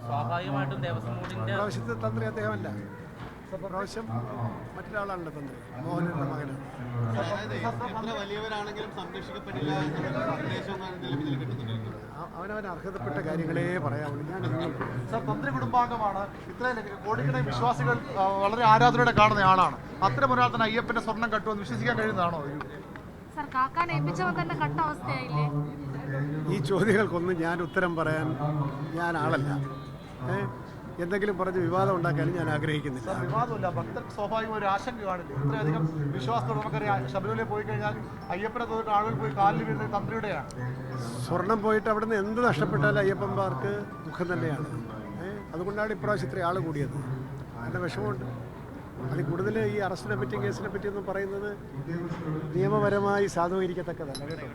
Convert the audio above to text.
സ്വാഭാവികമായിട്ടും ദേവസ്വം ബോർഡിന്റെ പ്രാവശ്യത്തെ തന്ത്രി അദ്ദേഹമല്ല. പ്രാവശ്യം മറ്റൊരാളാണല്ലോ തന്ത്രി, മോഹനന്റെ മകനാണ്. അവനവൻ അർഹതപ്പെട്ട കാര്യങ്ങളേ പറയാവുള്ളൂ. ഞാൻ തന്ത്രി കുടുംബാംഗമാണ്. ഇത്രയും കോടിക്കണക്കിന് വിശ്വാസികൾ വളരെ ആരാധനയോടെ കാണുന്ന ആളാണ്. അത്തരം ഒരാൾ തന്നെ അയ്യപ്പന്റെ സ്വർണം കട്ടുമെന്ന് വിശ്വസിക്കാൻ കഴിയുന്നതാണോ? ഈ ചോദ്യങ്ങൾക്കൊന്നും ഞാൻ ഉത്തരം പറയാൻ ഞാൻ ആളല്ല. എന്തെങ്കിലും പറഞ്ഞ് വിവാദം ഉണ്ടാക്കാനും ഞാൻ ആഗ്രഹിക്കുന്നില്ല. വിവാദമില്ല, ഭക്തർക്ക് സ്വാഭാവികമായ ഒരു ആശങ്ക കാണില്ല. ഇത്രയധികം വിശ്വാസത്തോടെ നമുക്കറിയാം, ശബരിമലയിൽ പോയി കഴിഞ്ഞാൽ അയ്യപ്പനെ തോന്നിട്ട് ആളുകൾ പോയി കാലിൽ വീഴുന്നത് തന്ത്രിയുടെയാണ്. സ്വർണം പോയിട്ട് അവിടുന്ന് എന്ത് നഷ്ടപ്പെട്ടാലും അയ്യപ്പന്മാർക്ക് ദുഃഖം തന്നെയാണ്. അതുകൊണ്ടാണ് ഇപ്രാവശ്യം ഇത്ര ആൾ കൂടിയത്. നല്ല വിഷമമുണ്ട്. അതിൽ കൂടുതൽ ഈ അറസ്റ്റിനെ പറ്റി കേസിനെ പറ്റിയൊന്നും പറയുന്നത് നിയമപരമായി സാധൂകരിക്കത്തക്കതല്ല കേട്ടോ.